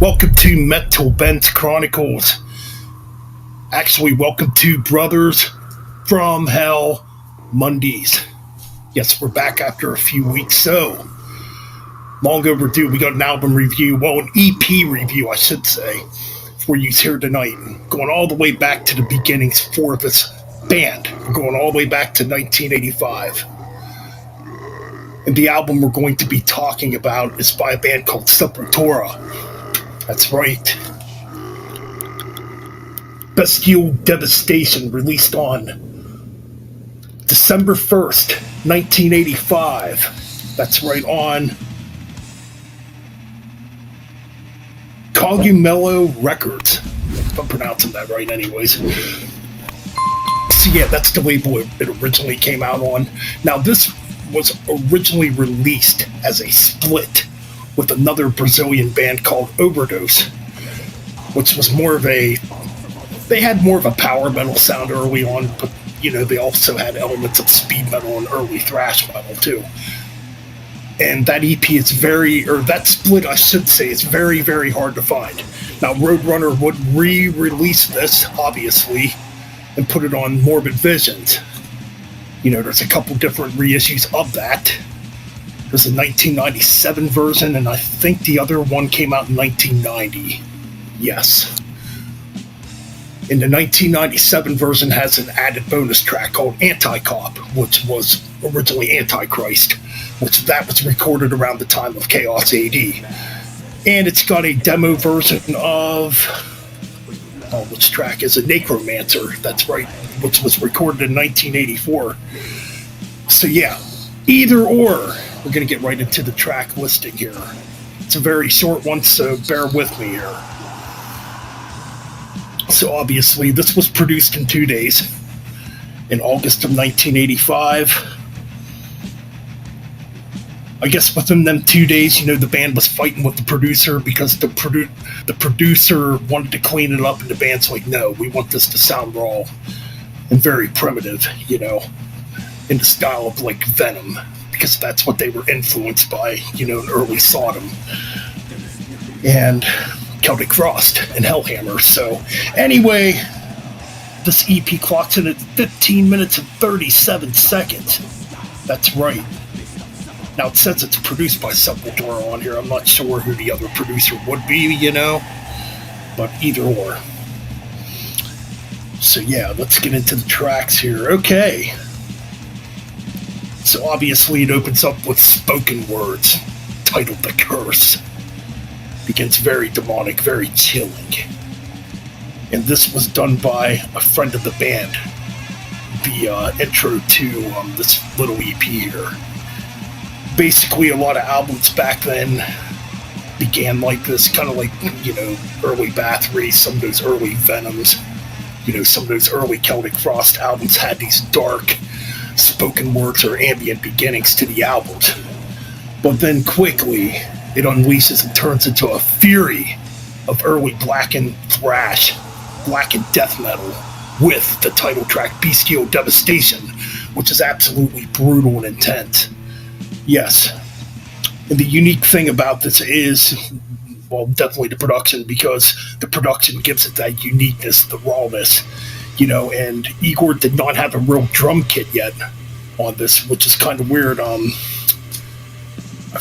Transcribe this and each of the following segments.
Welcome to Mental Bent Chronicles. Actually, welcome to Brothers from Hell Mondays. Yes, we're back after a few weeks, so long overdue. We got an album review, well, an EP review, I should say, for you here tonight. Going all the way back to the beginnings for this band. We're going all the way back to 1985. And the album we're going to be talking about is by a band called Sepultura. That's right. Bestial Devastation, released on December 1st, 1985. That's right, on Cogumelo Records. If I'm pronouncing that right anyways. So yeah, that's the label it originally came out on. Now this was originally released as a split with another Brazilian band called Overdose, which was they had more of a power metal sound early on, but they also had elements of speed metal and early thrash metal too. And that EP is that split I should say, is very, very hard to find. Now Roadrunner would re-release this, obviously, and put it on Morbid Visions. There's a couple different reissues of that. There's a 1997 version, and I think the other one came out in 1990. Yes. And the 1997 version has an added bonus track called Anti-Cop, which was originally Antichrist, which was recorded around the time of Chaos AD. And it's got a demo version of, which track is it? Necromancer, that's right, which was recorded in 1984. So yeah, either or. We're going to get right into the track listing here. It's a very short one, so bear with me here. So obviously, this was produced in 2 days, in August of 1985. I guess within them 2 days, the band was fighting with the producer because the producer wanted to clean it up, and the band's like, no, we want this to sound raw and very primitive, in the style of like Venom, because that's what they were influenced by, in early Sodom and Celtic Frost and Hellhammer. So anyway, this EP clocks in at 15 minutes and 37 seconds. That's right. Now it says it's produced by Sepultura on here. I'm not sure who the other producer would be, but either or. So yeah, let's get into the tracks here. Okay. So obviously it opens up with spoken words, titled The Curse. Begins very demonic, very chilling. And this was done by a friend of the band. The intro to this little EP here. Basically a lot of albums back then began like this, kind of like, early Bathory, some of those early Venoms, some of those early Celtic Frost albums had these dark spoken words or ambient beginnings to the albums. But then quickly, it unleashes and turns into a fury of early blackened thrash, blackened death metal, with the title track Bestial Devastation, which is absolutely brutal and intense. Yes. And the unique thing about this is, well, definitely the production, because the production gives it that uniqueness, the rawness, and Igor did not have a real drum kit yet on this, which is kind of weird. I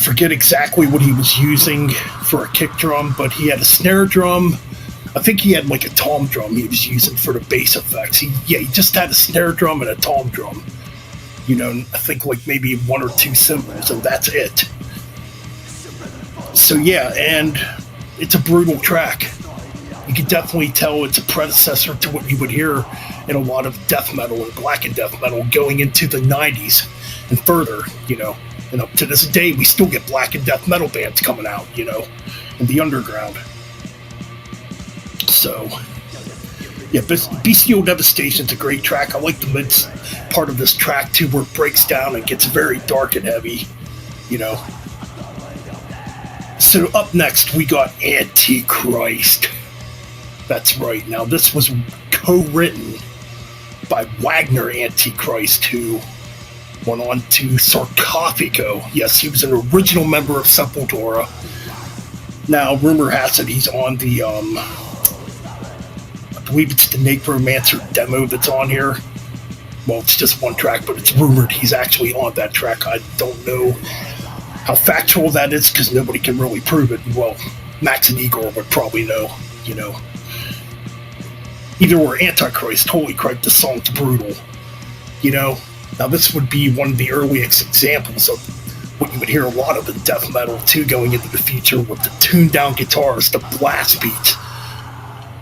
forget exactly what he was using for a kick drum, but he had a snare drum. I think he had like a tom drum he was using for the bass effects. He just had a snare drum and a tom drum. I think like maybe one or two cymbals, and that's it. So yeah, and it's a brutal track. You can definitely tell it's a predecessor to what you would hear in a lot of death metal and blackened death metal going into the 90s and further, and up to this day we still get blackened death metal bands coming out, in the underground. So yeah, Bestial Devastation's a great track. I like the mid part of this track too, where it breaks down and gets very dark and heavy, So up next we got Antichrist. That's right. Now this was co-written by Wagner Antichrist, who went on to Sarcophago. Yes, he was an original member of Sepultura. Now, rumor has it he's on the, I believe it's the Necromancer demo that's on here. Well, it's just one track, but it's rumored he's actually on that track. I don't know how factual that is because nobody can really prove it. Well, Max and Igor would probably know, you know. Either we're Antichrist, holy crap, this song's brutal, you know. Now, this would be one of the earliest examples of what you would hear a lot of in death metal, too, going into the future with the tuned-down guitars, the blast beats.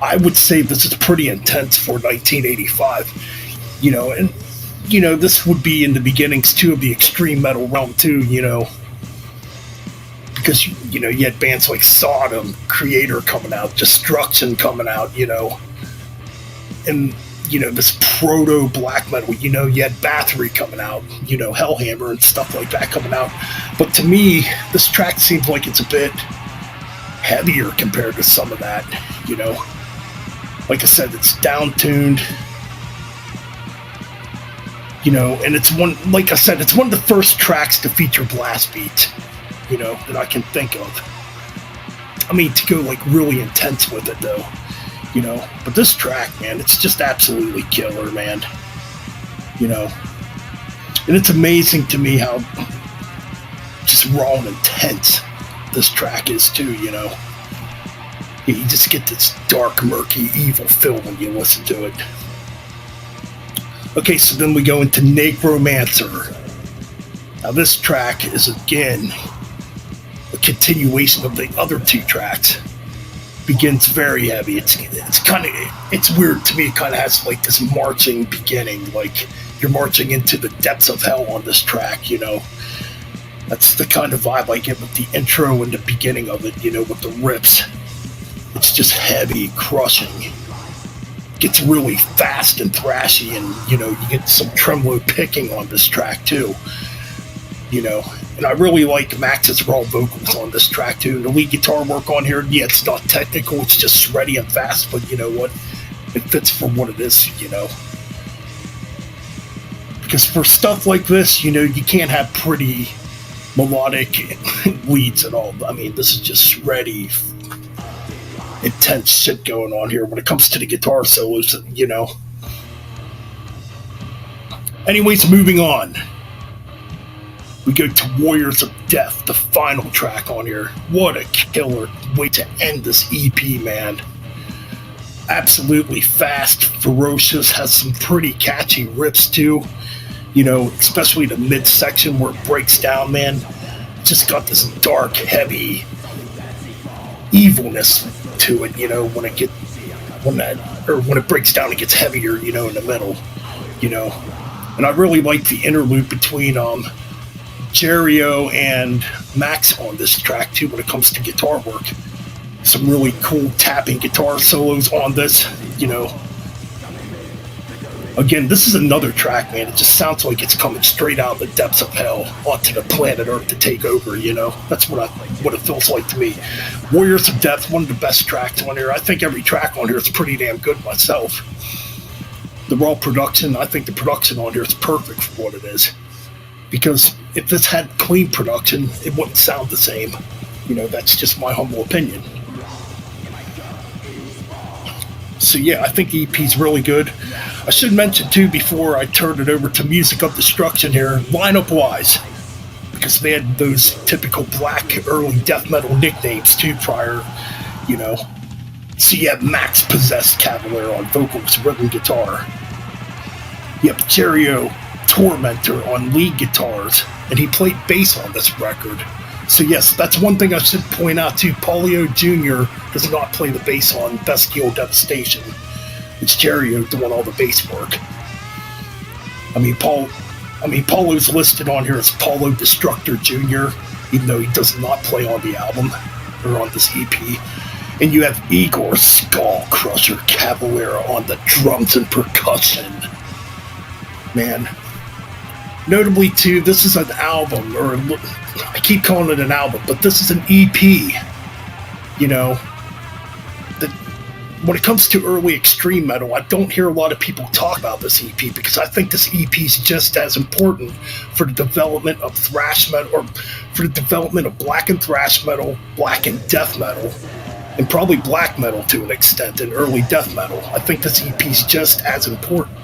I would say this is pretty intense for 1985, you know, and, you know, this would be in the beginnings, too, of the extreme metal realm, too, you know, because, you know, you had bands like Sodom, Creator coming out, Destruction coming out, you know, and, you know, this proto-black metal, you know, you had Bathory coming out, you know, Hellhammer and stuff like that coming out, but to me, this track seems like it's a bit heavier compared to some of that, you know. Like I said, it's down-tuned, you know, and it's one, like I said, it's one of the first tracks to feature blast beats, you know, that I can think of. I mean, to go, like, really intense with it, though, you know. But this track, man, it's just absolutely killer, man, you know. And it's amazing to me how just raw and intense this track is, too, you know. You just get this dark, murky, evil feel when you listen to it. Okay, so then we go into Necromancer. Now this track is, again, a continuation of the other two tracks. Begins very heavy. It's weird to me. It kind of has like this marching beginning, like you're marching into the depths of hell on this track, you know. That's the kind of vibe I get with the intro and the beginning of it, you know, with the rips. It's just heavy, crushing. Gets really fast and thrashy, and, you know, you get some tremolo picking on this track, too. You know, and I really like Max's raw vocals on this track, too. The lead guitar work on here, yeah, it's not technical, it's just shreddy and fast, but you know what? It fits for what it is, you know. Because for stuff like this, you know, you can't have pretty melodic leads at all. I mean, this is just shreddy, intense shit going on here when it comes to the guitar solos, you know. Anyways, moving on. We go to Warriors of Death, the final track on here. What a killer way to end this EP, man. Absolutely fast, ferocious, has some pretty catchy riffs too. You know, especially the midsection where it breaks down, man. Just got this dark, heavy evilness to it, you know, when it breaks down, it gets heavier, you know, in the middle, you know. And I really like the interlude between Jerio and Max on this track too when it comes to guitar work. Some really cool tapping guitar solos on this, you know. Again, this is another track, man. It just sounds like it's coming straight out of the depths of hell onto the planet Earth to take over, you know. That's what it feels like to me. Warriors of Death, one of the best tracks on here. I think every track on here is pretty damn good myself. The raw production, I think the production on here is perfect for what it is. Because if this had clean production, it wouldn't sound the same. You know, that's just my humble opinion. So yeah, I think the EP's really good. I should mention too, before I turn it over to Music of Destruction here, lineup-wise, because they had those typical black early death metal nicknames too prior, you know. So you have Max Possessed Cavalier on vocals, rhythm guitar. You have Jerio Tormentor on lead guitars, and he played bass on this record. So yes, that's one thing I should point out too. Paulio Jr. does not play the bass on Bestial Devastation. It's Jerio doing all the bass work. I mean, Paulo's listed on here as Paulo Destructor Jr., even though he does not play on the album or on this EP. And you have Igor Skull Crusher Cavalera on the drums and percussion. Man. Notably, too, this is an album, or I keep calling it an album, but this is an EP. You know, that when it comes to early extreme metal, I don't hear a lot of people talk about this EP because I think this EP is just as important for the development of thrash metal, or for the development of black and thrash metal, black and death metal, and probably black metal to an extent, and early death metal. I think this EP is just as important.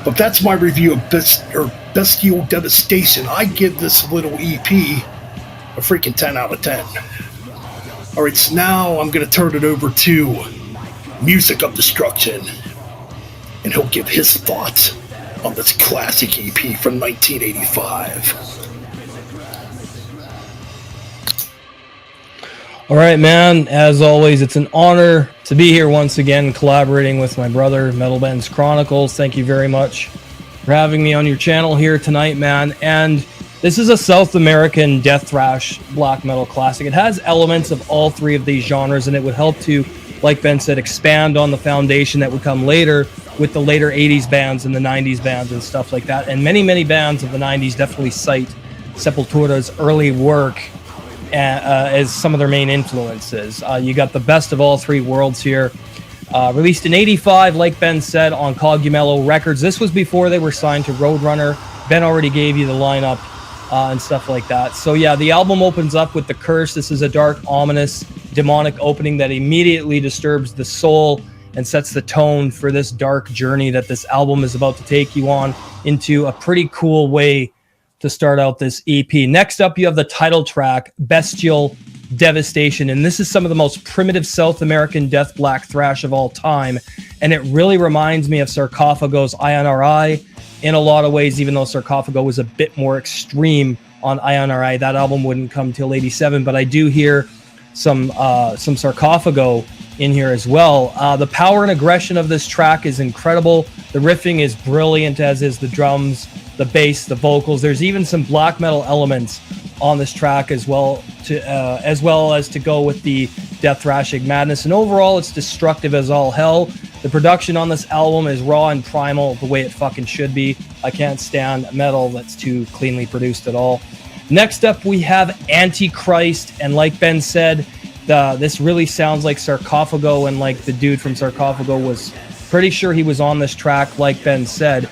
But that's my review of Bestial Devastation. I give this little EP a freaking 10 out of 10. Alright, so now I'm going to turn it over to Music of Destruction, and he'll give his thoughts on this classic EP from 1985. All right, man. As always, it's an honor to be here once again, collaborating with my brother, Metal Bands Chronicles. Thank you very much for having me on your channel here tonight, man. And this is a South American death thrash black metal classic. It has elements of all three of these genres, and it would help to, like Ben said, expand on the foundation that would come later with the later 80s bands and the 90s bands and stuff like that. And many, many bands of the 90s definitely cite Sepultura's early work as some of their main influences. You got the best of all three worlds here. Released in 85, like Ben said, on Cogumelo Records. This was before they were signed to Roadrunner. Ben already gave you the lineup and stuff like that. So yeah, the album opens up with The Curse. This is a dark, ominous, demonic opening that immediately disturbs the soul and sets the tone for this dark journey that this album is about to take you on into a pretty cool way to start out this EP. Next up, you have the title track, Bestial Devastation, and this is some of the most primitive South American death black thrash of all time, and it really reminds me of Sarcophago's INRI in a lot of ways, even though Sarcophago was a bit more extreme on INRI. That album wouldn't come till 87, but I do hear some Sarcophago in here as well. The power and aggression of this track is incredible. The riffing is brilliant, as is the drums, the bass, the vocals. There's even some black metal elements on this track as well as to go with the death thrashing madness. And overall, it's destructive as all hell. The production on this album is raw and primal, the way it fucking should be. I can't stand metal that's too cleanly produced at all. Next up, we have Antichrist, and like Ben said, this really sounds like Sarcophago, and like the dude from Sarcophago was pretty sure he was on this track, like Ben said.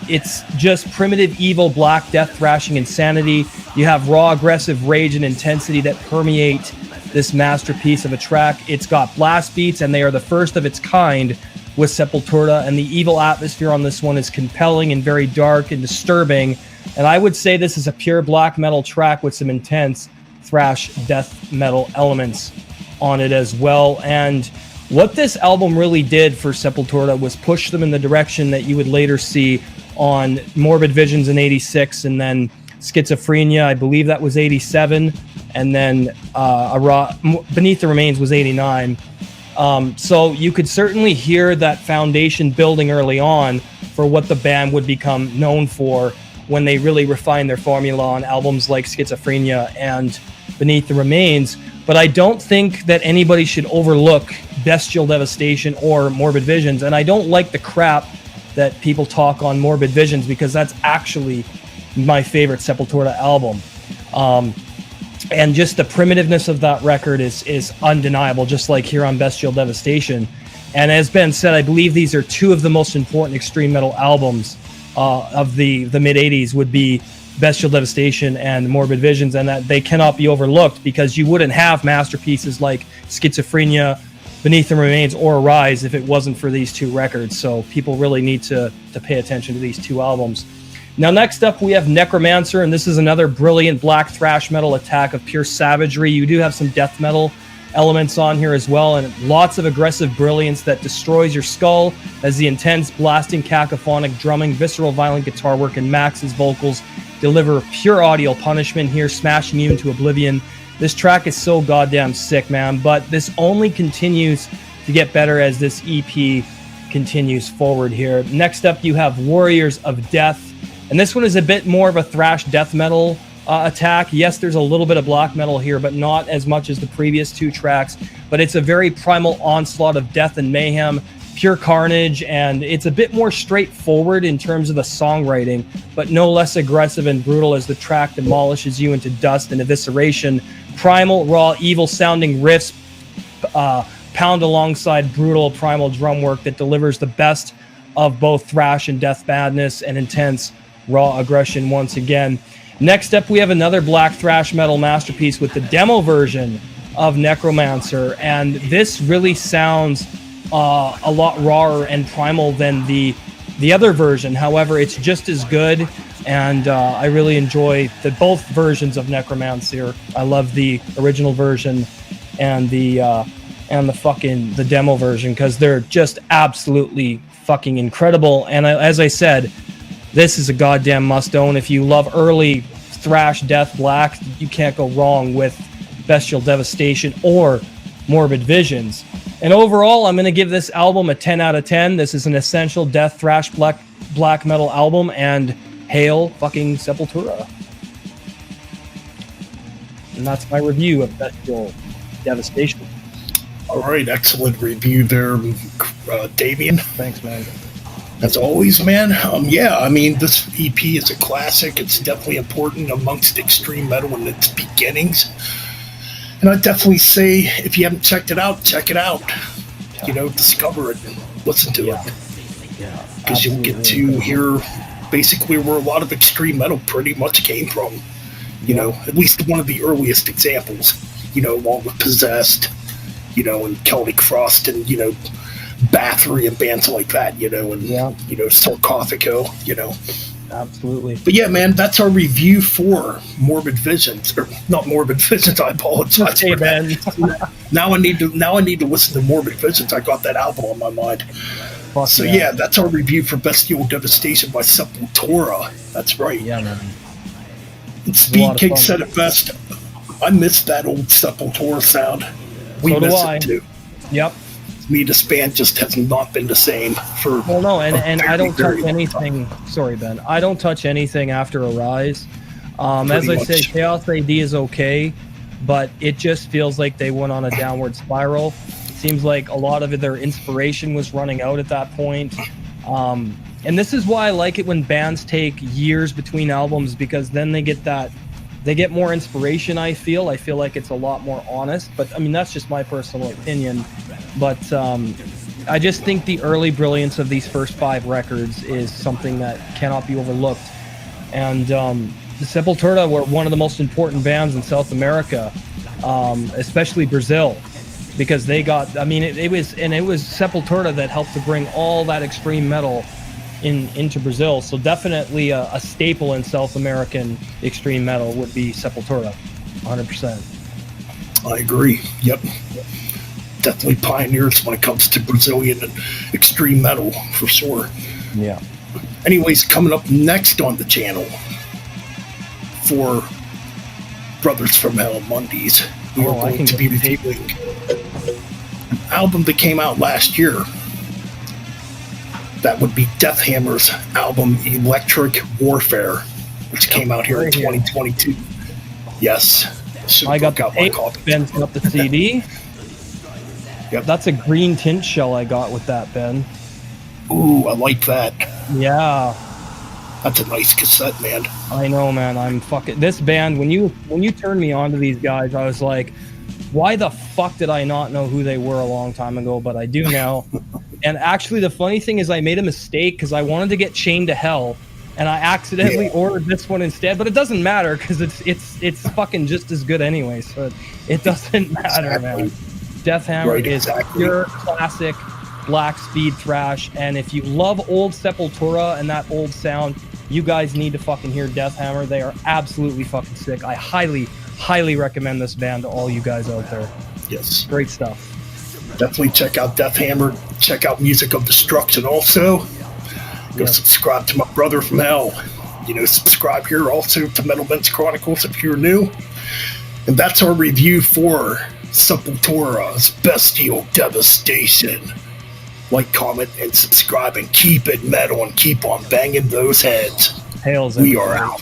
It's just primitive, evil, black death thrashing insanity. You have raw, aggressive rage and intensity that permeate this masterpiece of a track. It's got blast beats, and they are the first of its kind with Sepultura, and the evil atmosphere on this one is compelling and very dark and disturbing. And I would say this is a pure black metal track with some intense thrash death metal elements on it as well. And what this album really did for Sepultura was push them in the direction that you would later see on Morbid Visions in 86, and then Schizophrenia, I believe that was 87, and then Beneath the Remains was 89. So you could certainly hear that foundation building early on for what the band would become known for when they really refined their formula on albums like Schizophrenia and Beneath the Remains. But I don't think that anybody should overlook Bestial Devastation or Morbid Visions. And I don't like the crap that people talk on Morbid Visions, because that's actually my favorite Sepultura album. And just the primitiveness of that record is undeniable, just like here on Bestial Devastation. And as Ben said, I believe these are two of the most important extreme metal albums of the mid-'80s would be Bestial Devastation and Morbid Visions, and that they cannot be overlooked, because you wouldn't have masterpieces like Schizophrenia, Beneath the Remains, or Arise if it wasn't for these two records. So people really need to pay attention to these two albums. Now, next up, we have Necromancer, and this is another brilliant black thrash metal attack of pure savagery. You do have some death metal elements on here as well, and lots of aggressive brilliance that destroys your skull, as the intense, blasting, cacophonic drumming, visceral, violent guitar work, and Max's vocals deliver pure audio punishment here, smashing you into oblivion. This track is so goddamn sick, man, but this only continues to get better as this EP continues forward here. Next up, you have Warriors of Death, and this one is a bit more of a thrash death metal attack. Yes, there's a little bit of black metal here, but not as much as the previous two tracks. But it's a very primal onslaught of death and mayhem, pure carnage, and it's a bit more straightforward in terms of the songwriting, but no less aggressive and brutal as the track demolishes you into dust and evisceration. Primal, raw, evil-sounding riffs pound alongside brutal, primal drum work that delivers the best of both thrash and death madness and intense, raw aggression once again. Next up, we have another black thrash metal masterpiece with the demo version of Necromancer, and this really sounds a lot rawer and primal than the other version. However, it's just as good, and I really enjoy both versions of Necromancer. I love the original version and the demo version, because they're just absolutely fucking incredible. And as I said, this is a goddamn must own. If you love early thrash death black, you can't go wrong with Bestial Devastation or Morbid Visions. And overall, I'm going to give this album a 10 out of 10. This is an essential death thrash black metal album, and hail fucking Sepultura. And that's my review of Bestial Devastation. All right, excellent review there, Damien. Thanks, man. As always, man. Yeah, I mean, this EP is a classic. It's definitely important amongst extreme metal in its beginnings. And I'd definitely say, if you haven't checked it out, check it out. Yeah. You know, discover it and listen to it. Yeah. Because you'll get to hear basically where a lot of extreme metal pretty much came from. You know, at least one of the earliest examples, you know, along with Possessed, you know, and Celtic Frost, and, you know, Bathory and bands like that, you know, and, you know, Sarcophago, you know. Absolutely. But yeah, man, that's our review for Morbid Visions, or not Morbid Visions. I apologize. Hey, man. Now I need to listen to Morbid Visions. I got that album on my mind. Fuck so yeah, that's our review for Bestial Devastation by Sepultura. That's right. Yeah, man. And Speed King said it best. I miss that old Sepultura sound. We miss it too. Yep. Me, this band just has not been the same for. Well, no, and I don't touch anything. Sorry, Ben. I don't touch anything after Arise. As I say, Chaos AD is okay, but it just feels like they went on a downward spiral. It seems like a lot of their inspiration was running out at that point. And this is why I like it when bands take years between albums, because then they get more inspiration. I feel like it's a lot more honest, but I mean, that's just my personal opinion. But I just think the early brilliance of these first 5 records is something that cannot be overlooked. And the Sepultura were one of the most important bands in South America, especially Brazil, because they got, I mean, it was Sepultura that helped to bring all that extreme metal into Brazil. So definitely a staple in South American extreme metal would be Sepultura, 100%. I agree. Yep. Definitely pioneers when it comes to Brazilian and extreme metal, for sure. Yeah. Anyways, coming up next on the channel for Brothers from Hell Mondays, we are going to be reviewing an album that came out last year. That would be Death Hammer's album Electric Warfare, which came out here in 2022. Yes. I got the tape, Ben's got the CD. Yep. That's a green tint shell I got with that, Ben. Ooh, I like that. Yeah. That's a nice cassette, man. I know, man. I'm fucking... This band, when you turned me on to these guys, I was like, why the fuck did I not know who they were a long time ago? But I do now. And actually, the funny thing is I made a mistake because I wanted to get Chained to Hell, and I accidentally ordered this one instead. But it doesn't matter because it's fucking just as good anyway. So it doesn't matter, man. Death Hammer is pure classic black speed thrash, and if you love old Sepultura and that old sound, you guys need to fucking hear Death Hammer. They are absolutely fucking sick. I highly recommend this band to all you guys out there. Yes. Great stuff. Definitely check out Death Hammer. Check out Music of Destruction also. Go subscribe to my brother from hell. You know, subscribe here also to Metal Ben's Chronicles if you're new. And that's our review for Sepultura's Bestial Devastation. Like, comment, and subscribe, and keep it metal, and keep on banging those heads. Hails, we are out.